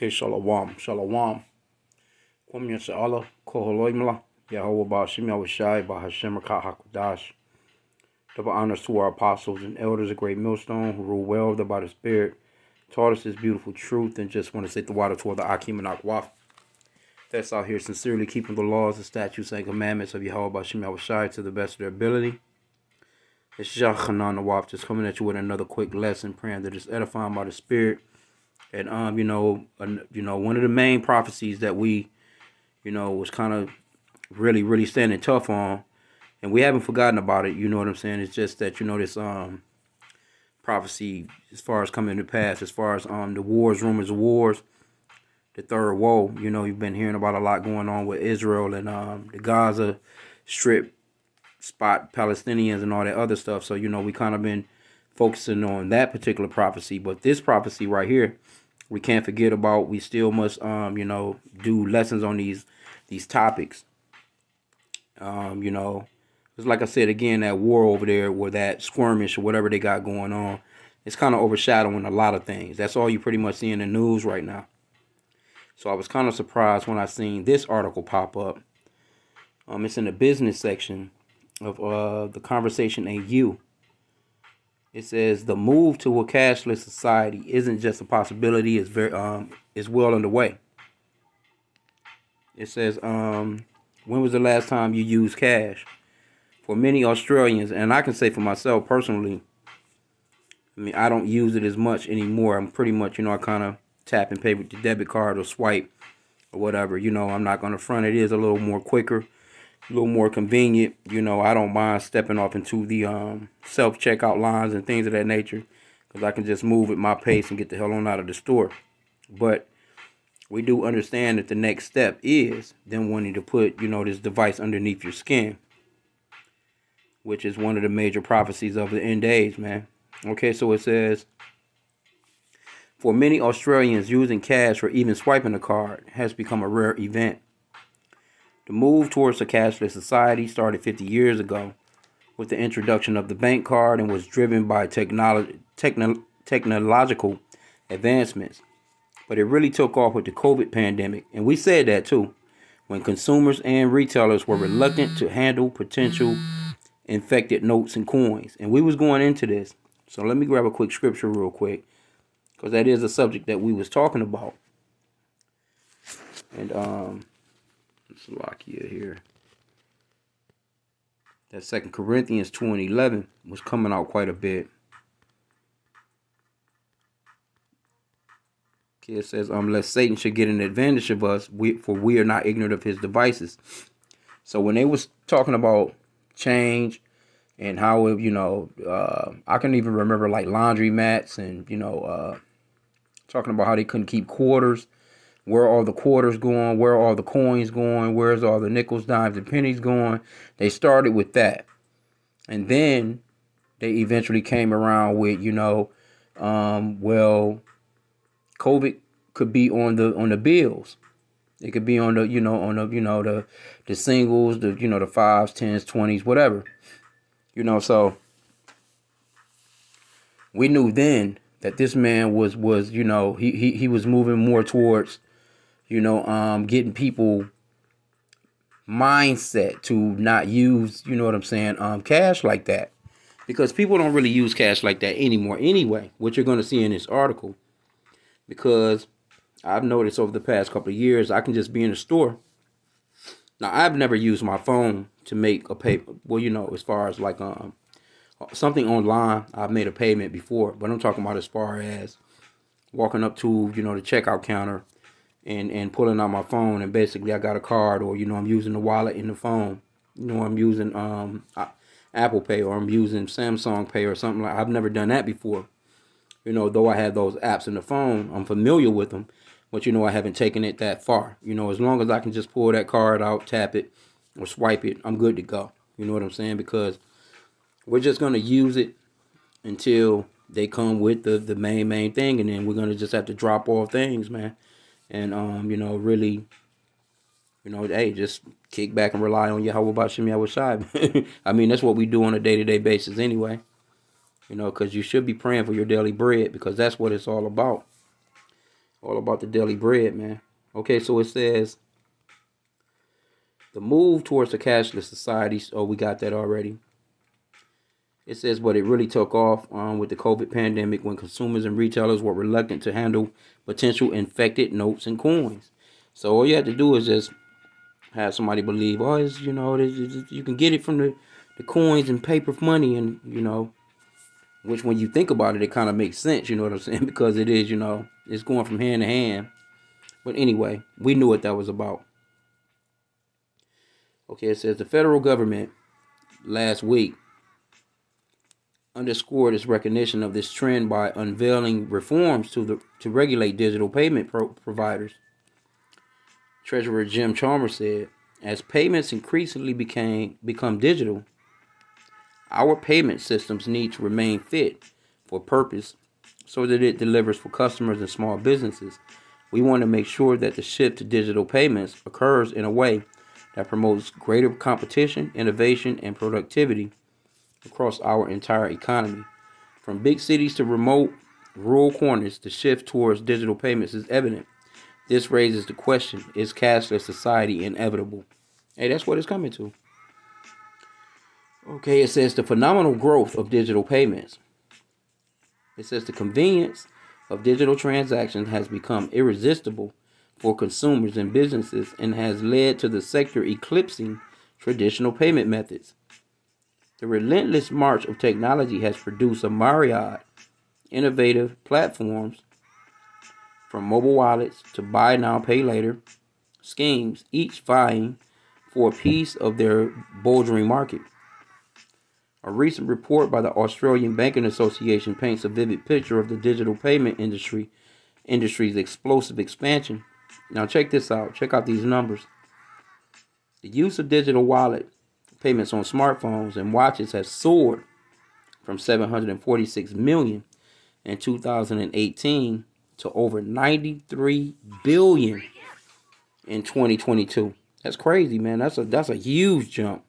Okay, shalom, shalom. Kwam Yashala, Koholoimla, Yahweh Bashim Yahushai, Bahashem Hakudash. Double honors to our apostles and elders, a great millstone who rule well by the Spirit, taught us this beautiful truth, and just want to say the water toward the H.I.M and Akwaf. That's out here sincerely keeping the laws, the statutes, and commandments of Yahweh Bashim Yahushai to the best of their ability. It's Shachanan Nawaf, just coming at you with another quick lesson, praying that it's edifying by the Spirit. And one of the main prophecies that we, was kind of really standing tough on, and we haven't forgotten about it. You know what I'm saying? It's just that this prophecy, as far as coming to pass, as far as the wars, rumors of wars, the third woe. You've been hearing about a lot going on with Israel and the Gaza Strip spot Palestinians and all that other stuff. So we kind of been focusing on that particular prophecy, but this prophecy right here, we can't forget about. We still must, do lessons on these topics. It's like I said again, that war over there, or that skirmish, or whatever they got going on, it's kind of overshadowing a lot of things. That's all you pretty much see in the news right now. So I was kind of surprised when I seen this article pop up. It's in the business section of the Conversation AU. It says the move to a cashless society isn't just a possibility; it's well underway. It says, when was the last time you used cash? For many Australians, and I can say for myself personally, I don't use it as much anymore. I'm pretty much, I kind of tap and pay with the debit card or swipe or whatever. I'm not going to front. It is a little more quicker, a little more convenient. I don't mind stepping off into the self-checkout lines and things of that nature, because I can just move at my pace and get the hell on out of the store. But we do understand that the next step is them wanting to put, this device underneath your skin, which is one of the major prophecies of the end days, man. Okay, so it says, for many Australians, using cash or even swiping a card has become a rare event. The move towards a cashless society started 50 years ago with the introduction of the bank card and was driven by technological advancements. But it really took off with the COVID pandemic, and we said that too, when consumers and retailers were reluctant to handle potential infected notes and coins. And we was going into this. So let me grab a quick scripture real quick, because that is a subject that we was talking about. And let's lock you here. That 2 Corinthians 2:11 was coming out quite a bit. Okay, it says, lest Satan should get an advantage of us, for we are not ignorant of his devices. So when they was talking about change and how, I can even remember like laundry mats and, talking about how they couldn't keep quarters. Where are all the quarters going? Where are all the coins going? Where's all the nickels, dimes, and pennies going? They started with that. And then they eventually came around with, COVID could be on the bills. It could be on the, the singles, the 5s, 10s, 20s, whatever. So we knew then that this man was he was moving more towards, getting people mindset to not use, cash like that. Because people don't really use cash like that anymore anyway, what you're going to see in this article. Because I've noticed over the past couple of years, I can just be in a store. Now, I've never used my phone to make a pay. Well, as far as like something online, I've made a payment before. But I'm talking about as far as walking up to, the checkout counter and pulling out my phone. And basically, I got a card, or, I'm using the wallet in the phone. I'm using Apple Pay, or I'm using Samsung Pay or something like. I've never done that before. Though I have those apps in the phone, I'm familiar with them, but I haven't taken it that far. As long as I can just pull that card out, tap it, or swipe it, I'm good to go. You know what I'm saying? Because we're just going to use it until they come with the main thing, and then we're going to just have to drop all things, man. And, really, hey, just kick back and rely on Yahweh Bashim Yahushai. I mean, that's what we do on a day-to-day basis anyway. Because you should be praying for your daily bread, because that's what it's all about. All about the daily bread, man. Okay, so it says the move towards a cashless society. Oh, we got that already. It says, but it really took off with the COVID pandemic when consumers and retailers were reluctant to handle potential infected notes and coins. So all you have to do is just have somebody believe, oh, it's, you can get it from the coins and paper money, and which when you think about it, it kind of makes sense. You know what I'm saying? Because it is, it's going from hand to hand. But anyway, we knew what that was about. Okay, it says the federal government last week underscored its recognition of this trend by unveiling reforms to regulate digital payment providers. Treasurer Jim Chalmers said, as payments increasingly become digital, our payment systems need to remain fit for purpose so that it delivers for customers and small businesses. We want to make sure that the shift to digital payments occurs in a way that promotes greater competition, innovation, and productivity across our entire economy. From big cities to remote, rural corners, the shift towards digital payments is evident. This raises the question, is cashless society inevitable? Hey, that's what it's coming to. Okay, it says the phenomenal growth of digital payments. It says the convenience of digital transactions has become irresistible for consumers and businesses and has led to the sector eclipsing traditional payment methods. The relentless march of technology has produced a myriad innovative platforms, from mobile wallets to buy now pay later schemes, each vying for a piece of their bulging market. A recent report by the Australian Banking Association paints a vivid picture of the digital payment industry's explosive expansion. Now check this out. Check out these numbers. The use of digital wallet payments on smartphones and watches has soared from 746 million in 2018 to over 93 billion in 2022. That's crazy, man. That's a huge jump.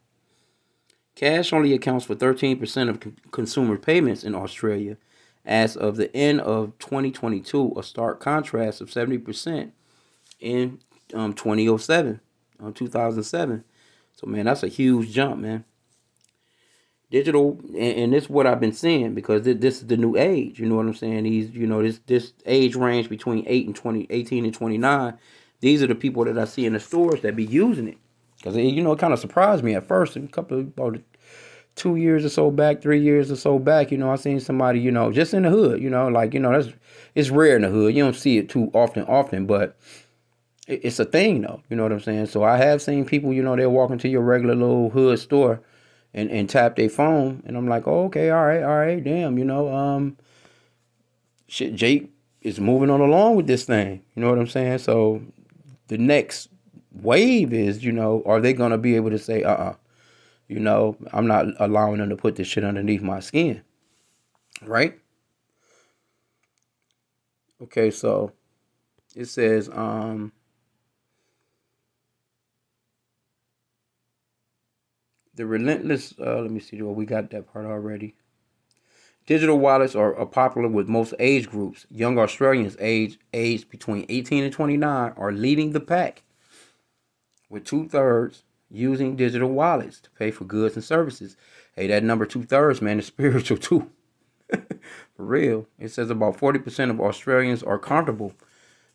Cash only accounts for 13% of consumer payments in Australia as of the end of 2022, a stark contrast of 70% in 2007. So, man, that's a huge jump, man. Digital, and this is what I've been seeing, because this is the new age. You know what I'm saying? This age range between 18 and 29. These are the people that I see in the stores that be using it. Because, it kind of surprised me at first. About 2 years or so back, 3 years or so back, I seen somebody, just in the hood, it's rare in the hood. You don't see it too often, but it's a thing, though. You know what I'm saying? So I have seen people, they'll walk into your regular little hood store and tap their phone, and I'm like, oh, okay, all right, damn, shit, Jake is moving on along with this thing. You know what I'm saying? So the next wave is, are they gonna be able to say, I'm not allowing them to put this shit underneath my skin, right? Okay, so it says, the relentless, let me see, well, we got that part already. Digital wallets are popular with most age groups. Young Australians aged between 18 and 29 are leading the pack, with 2/3 using digital wallets to pay for goods and services. Hey, that number 2/3, man, is spiritual too. For real. It says about 40% of Australians are comfortable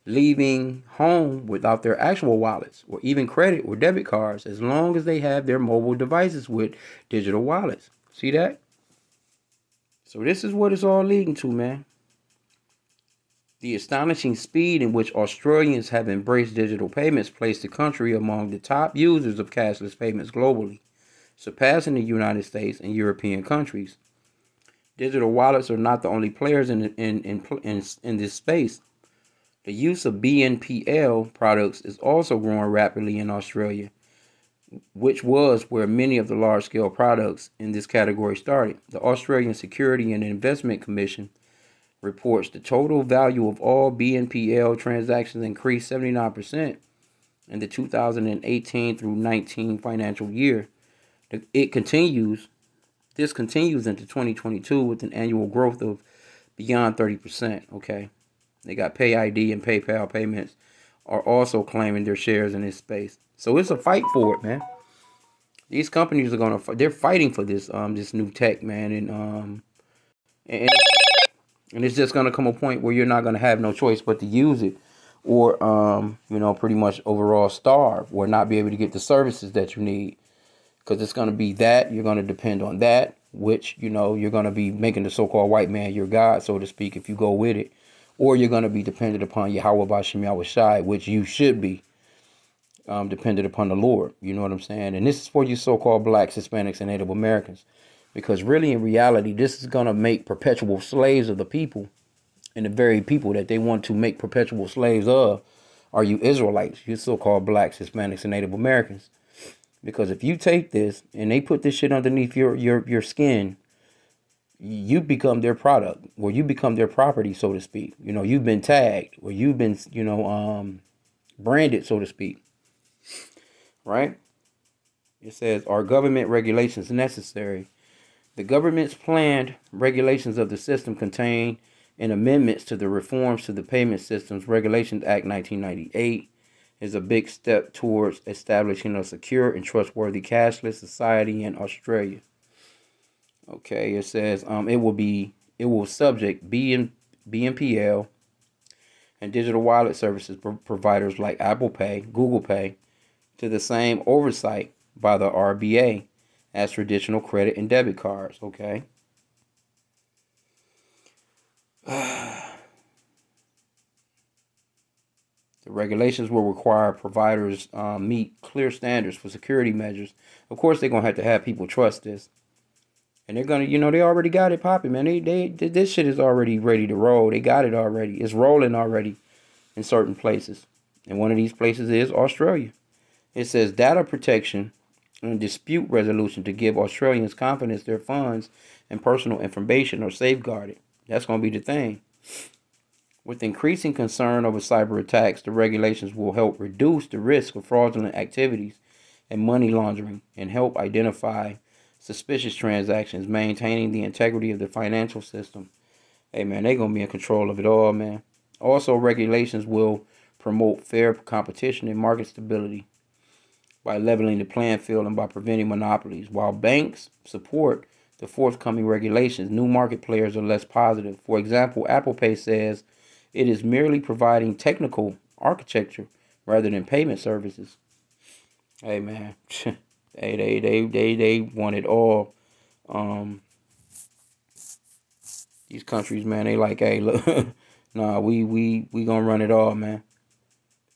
leaving home without their actual wallets or even credit or debit cards, as long as they have their mobile devices with digital wallets. See that? So this is what it's all leading to, man. The astonishing speed in which Australians have embraced digital payments placed the country among the top users of cashless payments globally, surpassing the United States and European countries. Digital wallets are not the only players in this space. The use of BNPL products is also growing rapidly in Australia, which was where many of the large-scale products in this category started. The Australian Security and Investment Commission reports the total value of all BNPL transactions increased 79% in the 2018 through 19 financial year. This continues into 2022 with an annual growth of beyond 30%. Okay. They got Pay ID and PayPal payments are also claiming their shares in this space. So it's a fight for it, man. These companies are they're fighting for this new tech, man, and and it's just gonna come a point where you're not gonna have no choice but to use it, or pretty much overall starve or not be able to get the services that you need, because it's gonna be that you're gonna depend on that, which you're gonna be making the so-called white man your god, so to speak, if you go with it, or you're gonna be dependent upon Yahweh Bashim Yahweh Shai, which you should be dependent upon the Lord. You know what I'm saying? And this is for you so-called blacks, Hispanics, and Native Americans. Because really, in reality, this is going to make perpetual slaves of the people. And the very people that they want to make perpetual slaves of are you Israelites, you so-called blacks, Hispanics, and Native Americans. Because if you take this and they put this shit underneath your skin, you become their product, or you become their property, so to speak. You've been tagged, or you've been, branded, so to speak. Right? It says, are government regulations necessary? The government's planned regulations of the system contain in amendments to the Reforms to the Payment Systems Regulations Act 1998 is a big step towards establishing a secure and trustworthy cashless society in Australia. Okay, it says it will subject BNPL and digital wallet services providers like Apple Pay, Google Pay to the same oversight by the RBA as traditional credit and debit cards. Okay. The regulations will require providers meet clear standards for security measures. Of course, they're gonna have to have people trust this, and they're gonna, they already got it popping, man. They this shit is already ready to roll. They got it already. It's rolling already in certain places, and one of these places is Australia. It says data protection and dispute resolution to give Australians confidence their funds and personal information are safeguarded. That's gonna be the thing. With increasing concern over cyber attacks, the regulations will help reduce the risk of fraudulent activities and money laundering and help identify suspicious transactions, maintaining the integrity of the financial system. Hey, man, they're going to be in control of it all, man. Also, regulations will promote fair competition and market stability by leveling the playing field and by preventing monopolies. While banks support the forthcoming regulations, new market players are less positive. For example, Apple Pay says it is merely providing technical architecture rather than payment services. Hey, man, they want it all. These countries, man, they like, hey, look, nah, we gonna run it all, man.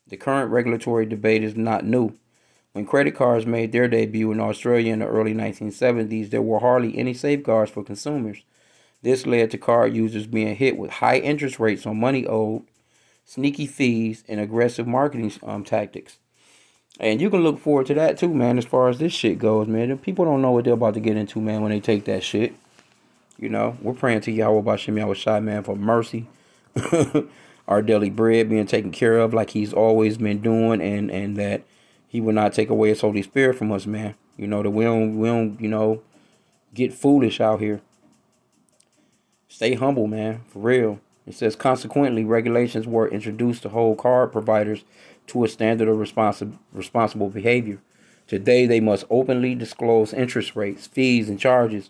The current regulatory debate is not new. When credit cards made their debut in Australia in the early 1970s, there were hardly any safeguards for consumers. This led to card users being hit with high interest rates on money owed, sneaky fees, and aggressive marketing tactics. And you can look forward to that too, man, as far as this shit goes, man. People don't know what they're about to get into, man, when they take that shit. We're praying to Yahweh Bashim Yahweh Shai, man, for mercy. Our daily bread being taken care of like he's always been doing, and that he will not take away his Holy Spirit from us, man. That we don't get foolish out here. Stay humble, man, for real. It says, consequently, regulations were introduced to hold card providers to a standard of responsible behavior. Today, they must openly disclose interest rates, fees, and charges,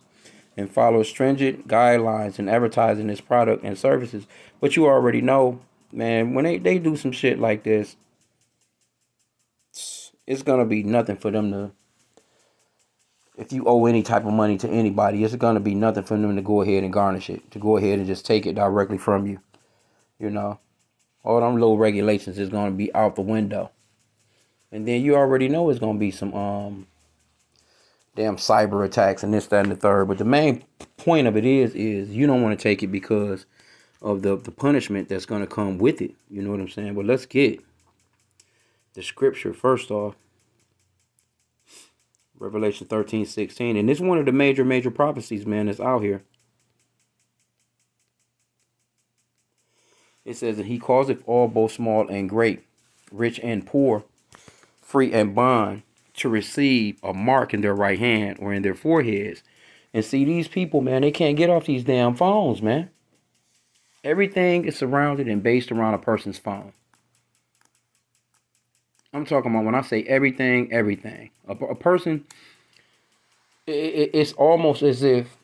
and follow stringent guidelines in advertising this product and services. But you already know, man, when they do some shit like this, it's going to be nothing for them to, if you owe any type of money to anybody, it's going to be nothing for them to go ahead and garnish it, to go ahead and just take it directly from you. All them little regulations is going to be out the window. And then you already know it's going to be some damn cyber attacks and this, that, and the third. But the main point of it is you don't want to take it because of the punishment that's going to come with it. You know what I'm saying? But let's get the scripture first off. Revelation 13:16. And this is one of the major prophecies, man, that's out here. It says that he causeth all, both small and great, rich and poor, free and bond, to receive a mark in their right hand or in their foreheads. And see, these people, man, they can't get off these damn phones, man. Everything is surrounded and based around a person's phone. I'm talking about when I say everything, everything. A person, it's almost as if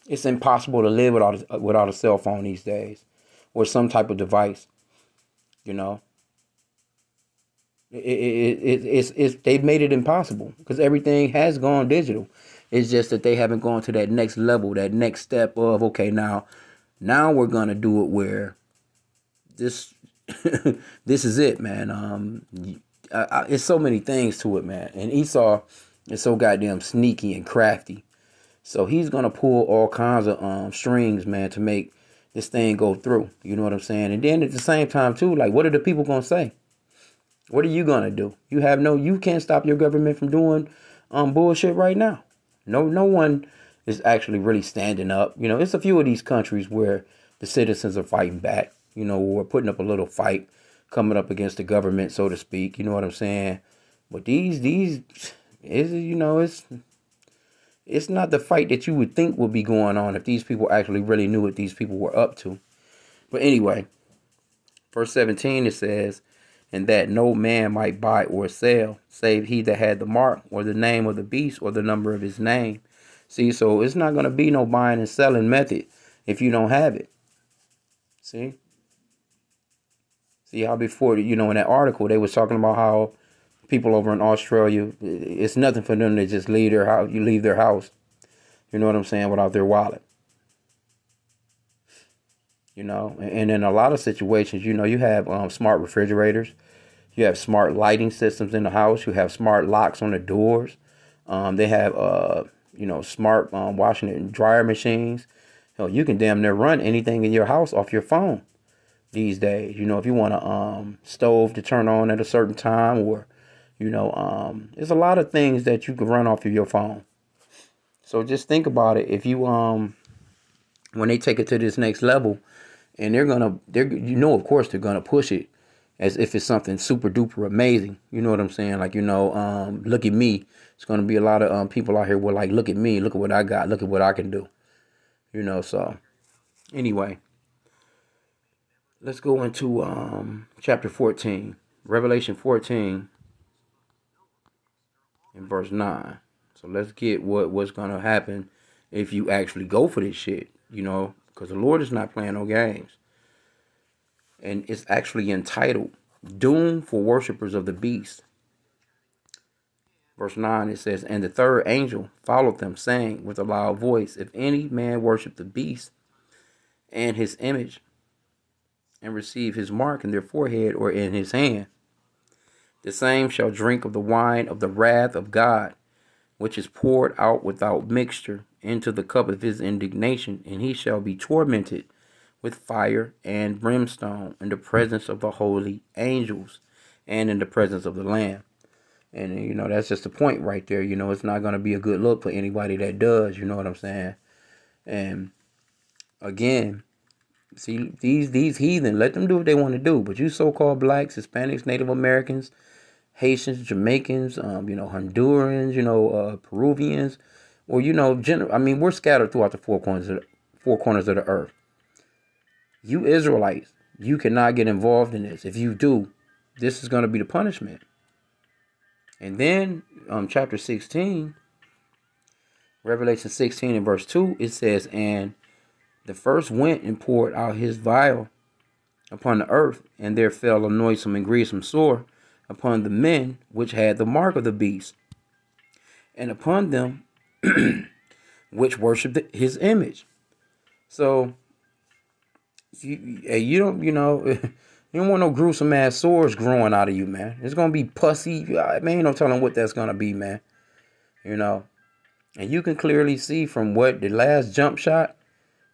it's impossible to live without a cell phone these days, or some type of device. You know, it's they've made it impossible because everything has gone digital. It's just that they haven't gone to that next level, that next step of okay, now we're gonna do it where this this is it, man. It's so many things to it, man. And Esau is so goddamn sneaky and crafty. So he's gonna pull all kinds of strings, man, to make this thing go through. You know what I'm saying? And then at the same time too, like, what are the people gonna say? What are you gonna do? You can't stop your government from doing bullshit right now. No one is actually really standing up. You know, it's a few of these countries where the citizens are fighting back, you know, or putting up a little fight, coming up against the government, so to speak. You know what I'm saying? But these is, you know, it's not the fight that you would think would be going on if these people actually really knew what these people were up to. But anyway, verse 17 it says, and that no man might buy or sell, save he that had the mark, or the name of the beast, or the number of his name. See, so it's not going to be no buying and selling method if you don't have it. See? See how before, you know, in that article, they was talking about how people over in Australia, it's nothing for them to just leave their house. You leave their house, you know what I'm saying, without their wallet. You know, and in a lot of situations, you know, you have smart refrigerators. You have smart lighting systems in the house. You have smart locks on the doors. They have, you know, smart washing and dryer machines. Hell, you can damn near run anything in your house off your phone these days. You know, if you want a stove to turn on at a certain time, or, you know, there's a lot of things that you can run off of your phone. So just think about it. If you when they take it to this next level, and you know, of course they're gonna push it as if it's something super duper amazing. You know what I'm saying? Like, you know, look at me. It's gonna be a lot of people out here with like, look at me, look at what I got, look at what I can do. You know, so anyway, let's go into chapter 14, Revelation 14, and verse 9. So let's get what's gonna happen if you actually go for this shit. You know, because the Lord is not playing no games. And it's actually entitled Doom for Worshippers of the Beast. Verse 9, it says, and the third angel followed them, saying with a loud voice, if any man worship the beast and his image, and receive his mark in their forehead or in his hand, the same shall drink of the wine of the wrath of God, which is poured out without mixture into the cup of his indignation, and he shall be tormented with fire and brimstone in the presence of the holy angels and in the presence of the Lamb. And, you know, that's just the point right there. You know, it's not going to be a good look for anybody that does. You know what I'm saying? And again, see, these heathen, let them do what they want to do. But you so-called blacks, Hispanics, Native Americans, Haitians, Jamaicans, you know, Hondurans, you know, Peruvians, or, you know, I mean, we're scattered throughout the four corners of the earth. You Israelites, you cannot get involved in this. If you do, this is going to be the punishment. And then chapter 16, Revelation 16 and verse 2, it says, and the first went and poured out his vial upon the earth, and there fell a noisome and grievous sore upon the men which had the mark of the beast, and upon them which worshipped his image. So you don't, you know, you don't want no gruesome ass sores growing out of you, man. It's gonna be pussy. Man, ain't no telling what that's gonna be, man. You know, and you can clearly see from what the last jump shot,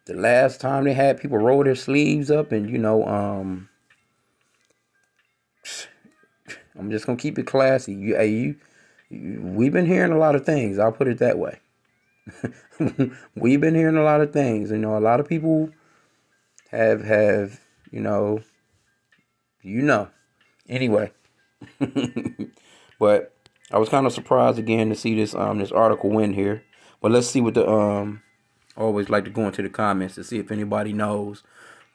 the last time they had people roll their sleeves up, and you know, I'm just gonna keep it classy. We've been hearing a lot of things. I'll put it that way. We've been hearing a lot of things. You know, a lot of people have you know. Anyway, but I was kind of surprised again to see this article win here. But let's see what the I always like to go into the comments to see if anybody knows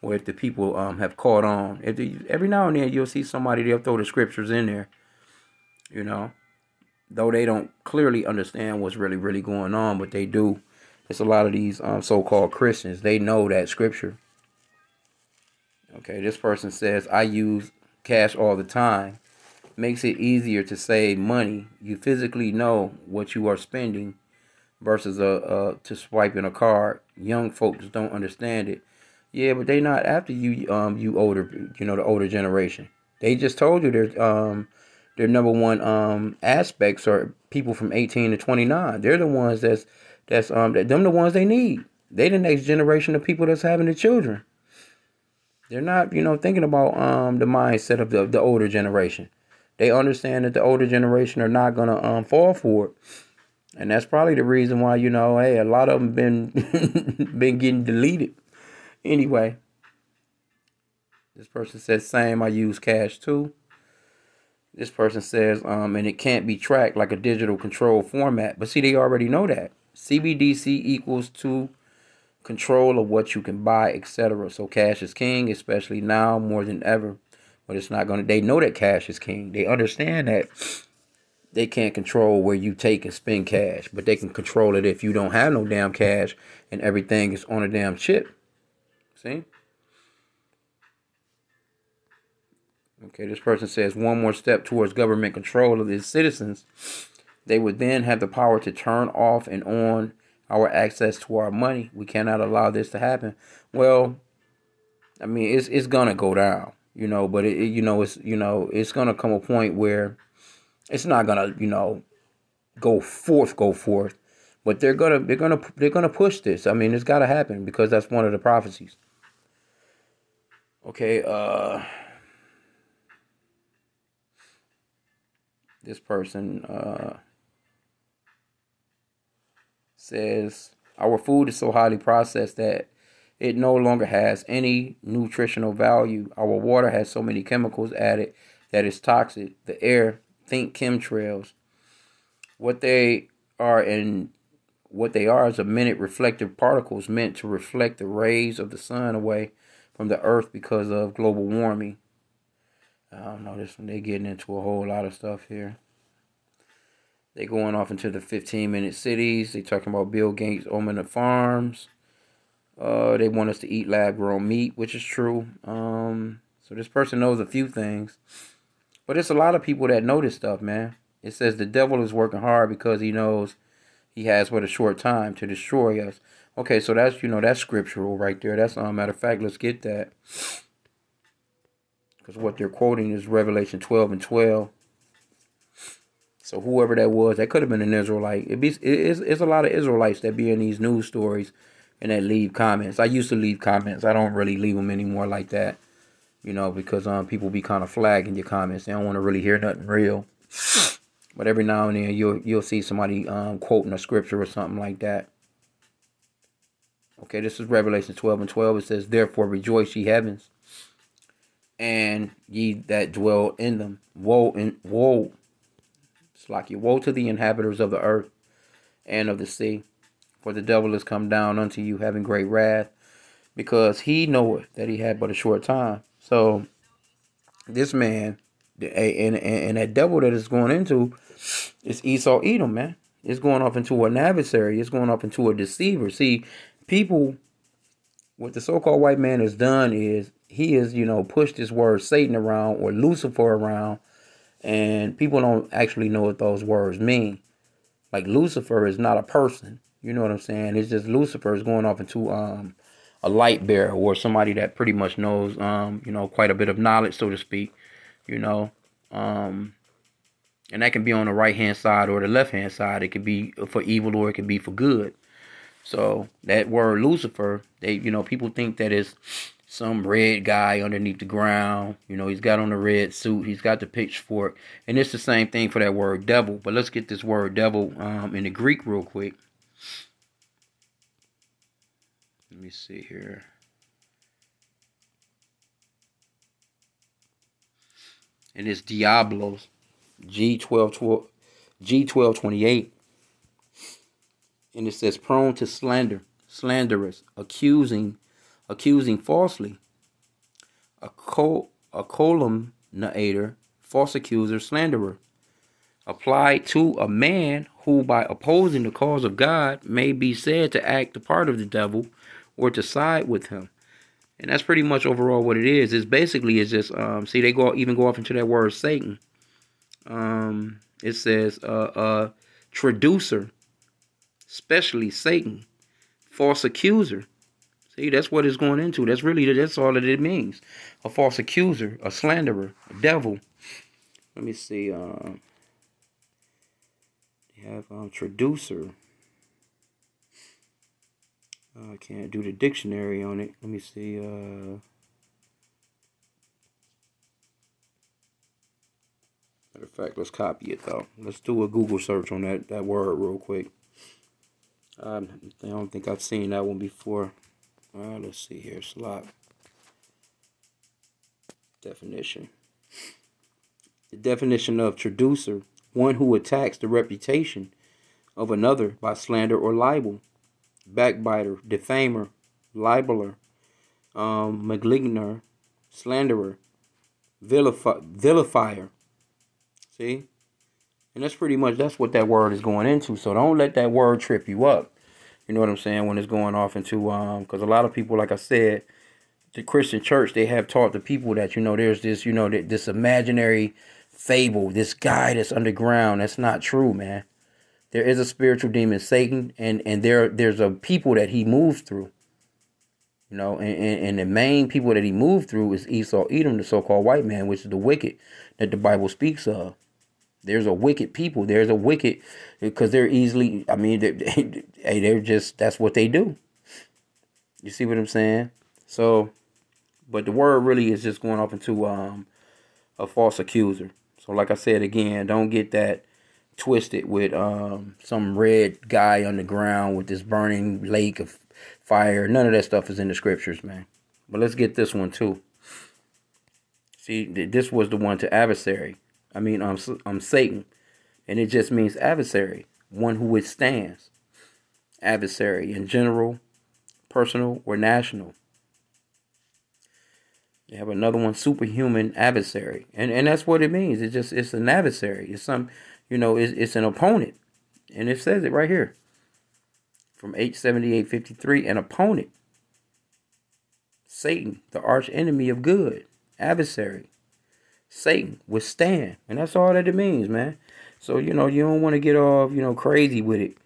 or if the people have caught on. Every now and then you'll see somebody, they'll throw the scriptures in there, you know, though they don't clearly understand what's really going on, but they do. It's a lot of these so-called Christians. They know that scripture. Okay, this person says, I use cash all the time. Makes it easier to save money. You physically know what you are spending versus to swiping a card. Young folks don't understand it. Yeah, but they not after you. You older, the older generation. They just told you their number one aspects are people from 18 to 29. They're the ones them the ones they need. They the next generation of people that's having the children. They're not, thinking about the mindset of the older generation. They understand that the older generation are not gonna fall for it. And that's probably the reason why, hey, a lot of them been been getting deleted. Anyway, this person says, same, I use cash too. This person says, and it can't be tracked like a digital control format. But see, they already know that. CBDC equals to control of what you can buy, etc. So cash is king, especially now more than ever. But it's not gonna. They know that cash is king. They understand that they can't control where you take and spend cash, but they can control it if you don't have no damn cash and everything is on a damn chip. See? Okay, this person says one more step towards government control of its citizens. They would then have the power to turn off and on our access to our money. We cannot allow this to happen. Well, I mean, it's gonna go down, but it's gonna come a point where it's not gonna, go forth. But they're gonna push this. I mean, it's gotta happen because that's one of the prophecies. Okay, this person says our food is so highly processed that it no longer has any nutritional value. Our water has so many chemicals added that it's toxic. The air, think chemtrails. What they are in What they are is a minute reflective particles meant to reflect the rays of the sun away from the earth because of global warming. I don't know this one. They're getting into a whole lot of stuff here. They going off into the 15-minute cities. They talking about Bill Gates owning the farms. They want us to eat lab-grown meat, which is true. So this person knows a few things. But it's a lot of people that know this stuff, man. It says the devil is working hard because he knows he has but a short time to destroy us. Okay, so that's scriptural right there. That's matter of fact, let's get that. Because what they're quoting is Revelation 12:12. So whoever that was, that could have been an Israelite. It's a lot of Israelites that be in these news stories and that leave comments. I used to leave comments. I don't really leave them anymore like that. Because people be kind of flagging your comments. They don't want to really hear nothing real. But every now and then you'll see somebody quoting a scripture or something like that. Okay, this is Revelation 12:12. It says, therefore rejoice, ye heavens, and ye that dwell in them. Woe. It's like woe to the inhabitants of the earth and of the sea. For the devil is come down unto you, having great wrath, because he knoweth that he had but a short time. So this man, and that devil that is going into, is Esau Edom, man. It's going off into an adversary. It's going off into a deceiver. See, people, what the so-called white man has done is he has, pushed this word Satan around or Lucifer around, and people don't actually know what those words mean. Like Lucifer is not a person. You know what I'm saying? It's just Lucifer is going off into a light bearer or somebody that pretty much knows quite a bit of knowledge, so to speak. And that can be on the right hand side or the left hand side. It could be for evil or it could be for good. So that word Lucifer, people think that it's some red guy underneath the ground. He's got on a red suit. He's got the pitchfork. And it's the same thing for that word devil. But let's get this word devil in the Greek real quick. Let me see here. And it's Diablos, G1228. And it says prone to slander, slanderous, accusing falsely, a calumniator, false accuser, slanderer, applied to a man who, by opposing the cause of God, may be said to act the part of the devil or to side with him. And that's pretty much overall what it is. It's basically, it's just see, they go off into that word Satan. It says traducer, especially Satan, false accuser. See, that's what it's going into. That's all that it means. A false accuser, a slanderer, a devil. Let me see. They have traducer. I can't do the dictionary on it. Let me see. Matter of fact, let's copy it though. Let's do a Google search on that word real quick. I don't think I've seen that one before. Let's see here. Slot definition. The definition of traducer: one who attacks the reputation of another by slander or libel. Backbiter, defamer, libeler, maligner, slanderer, vilifier. See? And that's what that word is going into. So don't let that word trip you up. You know what I'm saying? When it's going off into, because a lot of people, like I said, the Christian church, they have taught the people that, there's this, this imaginary fable, this guy that's underground. That's not true, man. There is a spiritual demon, Satan, and there's a people that he moves through. And the main people that he moved through is Esau, Edom, the so-called white man, which is the wicked that the Bible speaks of. There's a wicked people. There's a wicked, because they're easily, they're just, that's what they do. You see what I'm saying? So, but the word really is just going off into a false accuser. So like I said again, don't get that twisted with some red guy on the ground with this burning lake of fire. None of that stuff is in the scriptures, man. But let's get this one too. See, this was the one to adversary. Satan, and it just means adversary, one who withstands. Adversary in general, personal, or national. You have another one, superhuman adversary, and that's what it means. It's an adversary. It's it's an opponent, and it says it right here from H.7853, an opponent. Satan, the arch enemy of good, adversary. Satan, withstand, and that's all that it means, man. So you don't want to get off crazy with it,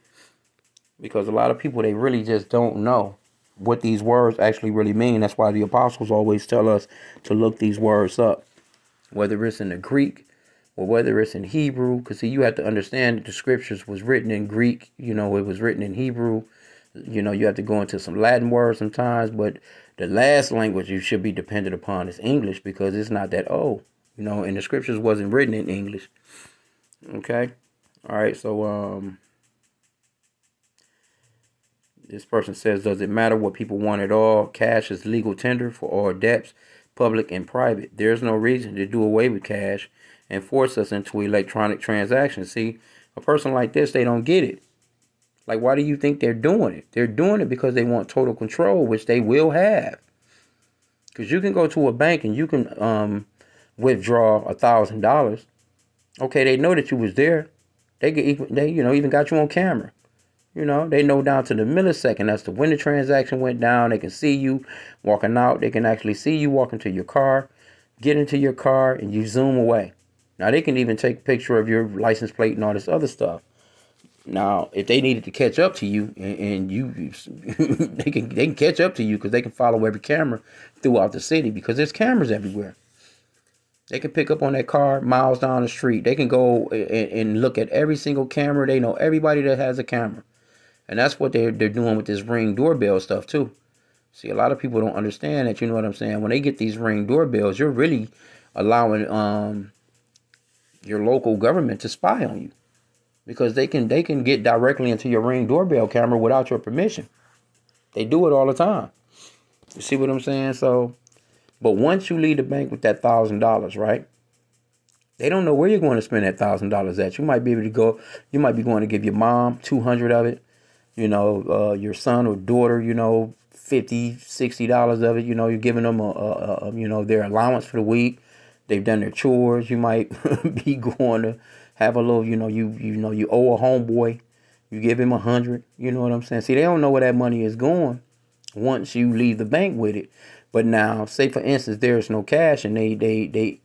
because a lot of people, they really just don't know what these words actually really mean. That's why the apostles always tell us to look these words up, whether it's in the Greek or whether it's in Hebrew, because see, you have to understand that the scriptures was written in Greek, it was written in Hebrew. You have to go into some Latin words sometimes, but the last language you should be dependent upon is English, because it's not that old. And the scriptures wasn't written in English. Okay? All right, so this person says, does it matter what people want at all? Cash is legal tender for all debts, public and private. There's no reason to do away with cash and force us into electronic transactions. See, a person like this, they don't get it. Like, why do you think they're doing it? They're doing it because they want total control, which they will have. Because you can go to a bank and you can withdraw $1,000. Okay, they know that you was there. They even got you on camera. They know down to the millisecond as to when the transaction went down. They can see you walking out. They can actually see you walking to your car, get into your car, and you zoom away. Now, they can even take a picture of your license plate and all this other stuff. Now, if they needed to catch up to you, and you, they can catch up to you, because they can follow every camera throughout the city, because there's cameras everywhere. They can pick up on that car miles down the street. They can go and look at every single camera. They know everybody that has a camera. And that's what they're doing with this Ring doorbell stuff too. See, a lot of people don't understand that, you know what I'm saying? When they get these Ring doorbells, you're really allowing your local government to spy on you. Because they can get directly into your Ring doorbell camera without your permission. They do it all the time. You see what I'm saying? So, but once you leave the bank with that $1,000, right? They don't know where you're going to spend that $1,000 at. You might be able to go. You might be going to give your mom 200 of it. Your son or daughter, $50, $60 of it. You're giving them their allowance for the week. They've done their chores. You might be going to have a little, you owe a homeboy. You give him 100. You know what I'm saying? See, they don't know where that money is going once you leave the bank with it. But now, say for instance, there's no cash, and they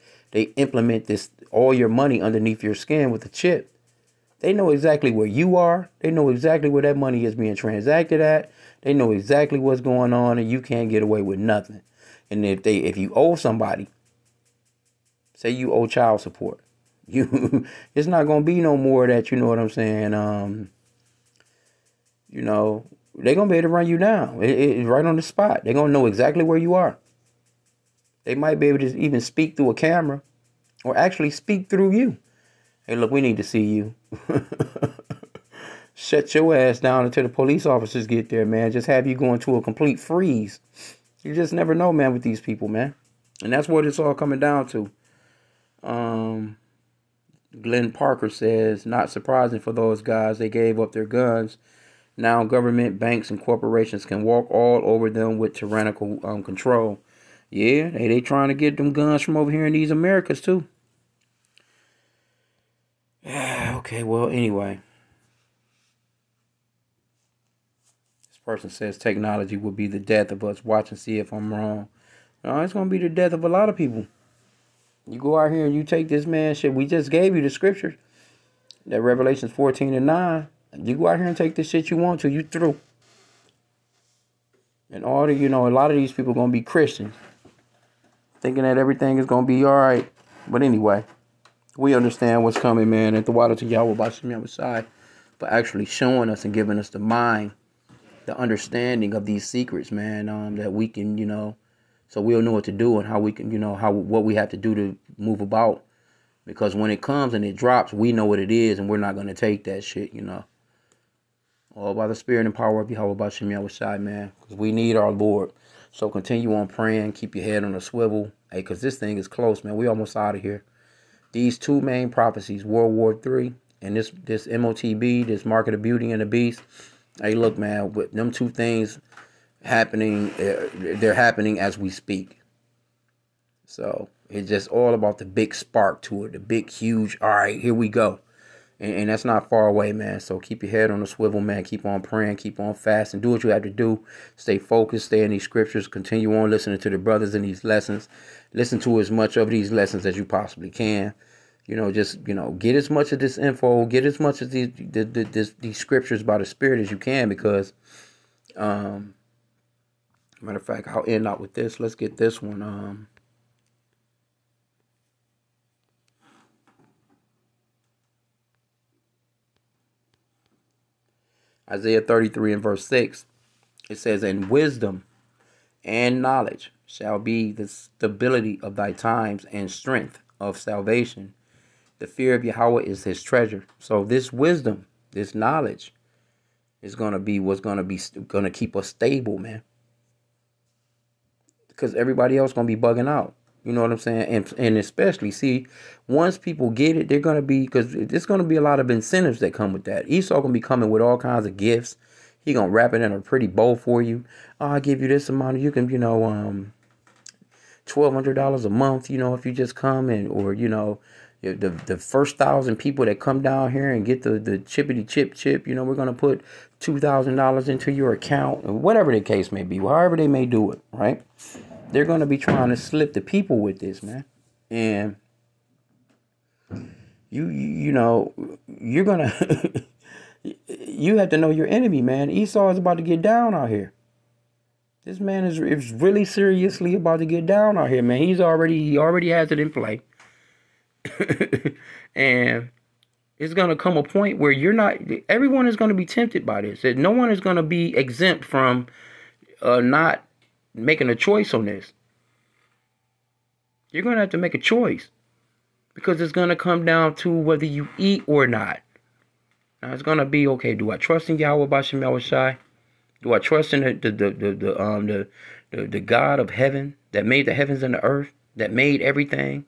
implement this, all your money underneath your skin with a chip. They know exactly where you are. They know exactly where that money is being transacted at. They know exactly what's going on, and you can't get away with nothing. And if you owe somebody, say you owe child support, it's not gonna be no more that, you know what I'm saying. They're gonna be able to run you down. It's right on the spot. They're gonna know exactly where you are. They might be able to even speak through a camera, or actually speak through you. Hey, look, we need to see you. Shut your ass down until the police officers get there, man. Just have you go into a complete freeze. You just never know, man, with these people, man. And that's what it's all coming down to. Glenn Parker says, not surprising for those guys. They gave up their guns. Now government, banks, and corporations can walk all over them with tyrannical control. Yeah, they trying to get them guns from over here in these Americas, too. Okay, well, anyway. This person says technology will be the death of us. Watch and see if I'm wrong. No, it's going to be the death of a lot of people. You go out here and you take this man shit. We just gave you the scriptures. That Revelations 14:9. You go out here and take this shit you want to. You through. And all the, a lot of these people are going to be Christians. Thinking that everything is going to be all right. But anyway, we understand what's coming, man. And the water to Yahweh Bashim Side for actually showing us and giving us the mind, the understanding of these secrets, man, that we can, so we'll know what to do and how we can, what we have to do to move about. Because when it comes and it drops, we know what it is, and we're not going to take that shit, All by the spirit and power of Yahweh Bashim Yahushai, man. Because we need our Lord. So continue on praying. Keep your head on a swivel. Hey, because this thing is close, man. We almost out of here. These two main prophecies, World War III and this MOTB, this Market of Beauty and the Beast. Hey, look, man, with them two things happening, they're happening as we speak. So it's just all about the big spark to it, the big, huge, all right, here we go. And that's not far away, man. So keep your head on the swivel, man. Keep on praying, keep on fasting. Do what you have to do. Stay focused, stay in these scriptures. Continue on listening to the brothers in these lessons. Listen to as much of these lessons as you possibly can. Just, get as much of this info, get as much of these scriptures by the Spirit as you can, because, matter of fact, I'll end out with this. Let's get this one. Isaiah 33 and verse 6, it says, and wisdom and knowledge shall be the stability of thy times and strength of salvation. The fear of Yahweh is his treasure. So this wisdom, this knowledge is going to be what's going to keep us stable, man. Because everybody else going to be bugging out. You know what I'm saying? And especially, see, once people get it, they're going to be, because there's going to be a lot of incentives that come with that. Esau going to be coming with all kinds of gifts. He going to wrap it in a pretty bow for you. Oh, I'll give you this amount. You can, $1,200 a month, if you just come and, or, the first 1,000 people that come down here and get the chippity chip, we're going to put $2,000 into your account, or whatever the case may be, however they may do it, right? They're going to be trying to slip the people with this, man. And you're going to, you have to know your enemy, man. Esau is about to get down out here. This man is really seriously about to get down out here, man. He already has it in play. And it's going to come a point where everyone is going to be tempted by this. That no one is going to be exempt from not making a choice on this. You're going to have to make a choice, because it's going to come down to whether you eat or not. Now it's going to be, okay, do I trust in Yahweh Bashim Yahushai? Do I trust in the God of heaven that made the heavens and the earth, that made everything?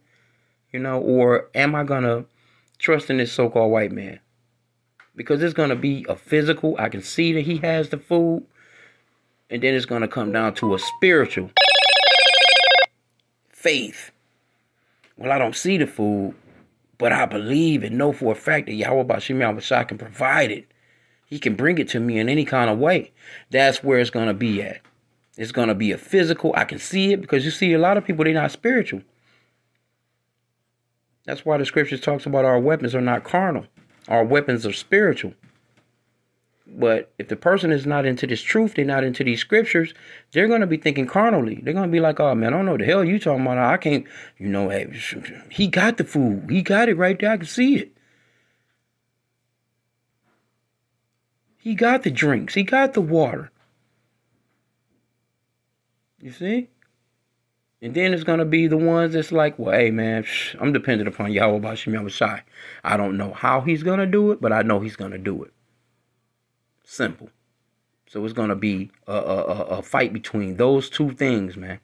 Or am I going to trust in this so-called white man? Because it's going to be a physical. I can see that he has the food. And then it's going to come down to a spiritual faith. Well, I don't see the food, but I believe and know for a fact that Yahweh Bashim can provide it. He can bring it to me in any kind of way. That's where it's going to be at. It's going to be a physical. I can see it because you see a lot of people, they're not spiritual. That's why the scriptures talks about our weapons are not carnal. Our weapons are spiritual. But if the person is not into this truth, they're not into these scriptures, they're going to be thinking carnally. They're going to be like, oh, man, I don't know what the hell you talking about. I can't, hey, he got the food. He got it right there. I can see it. He got the drinks. He got the water. You see? And then it's going to be the ones that's like, well, hey, man, I'm dependent upon Yahweh Bashim Yahushai. I don't know how he's going to do it, but I know he's going to do it. Simple. So it's going to be a fight between those two things, man.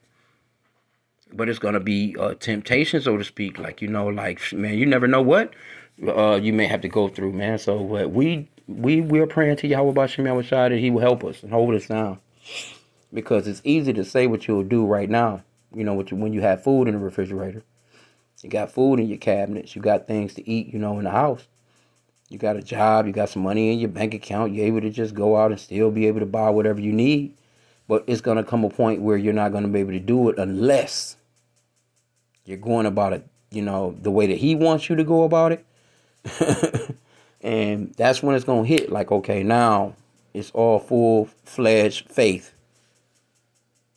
But it's going to be a temptation, so to speak. Like, man, you never know what you may have to go through, man. So we're praying to Yahweh Bashim Yahushai that he will help us and hold us down. Because it's easy to say what you'll do right now. When you have food in the refrigerator. You got food in your cabinets. You got things to eat, in the house. You got a job. You got some money in your bank account. You're able to just go out and still be able to buy whatever you need. But it's going to come a point where you're not going to be able to do it unless you're going about it, the way that he wants you to go about it. And that's when it's going to hit. Like, okay, now it's all full-fledged faith.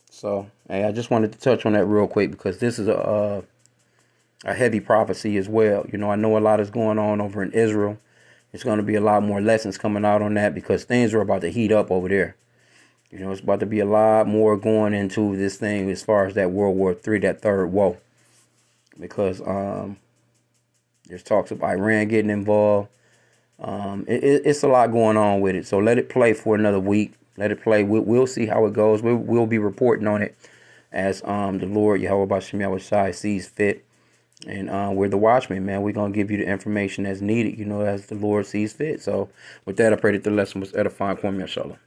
So, hey, I just wanted to touch on that real quick because this is a heavy prophecy as well. I know a lot is going on over in Israel. It's going to be a lot more lessons coming out on that because things are about to heat up over there. It's about to be a lot more going into this thing as far as that World War III, that third woe. Because there's talks of Iran getting involved. It's a lot going on with it. So let it play for another week. Let it play. We'll see how it goes. We'll be reporting on it as the Lord Yahweh Bashim Yahushai sees fit. And we're the watchmen, man. We're going to give you the information that's needed, as the Lord sees fit. So with that, I pray that the lesson was edifying for me, inshallah.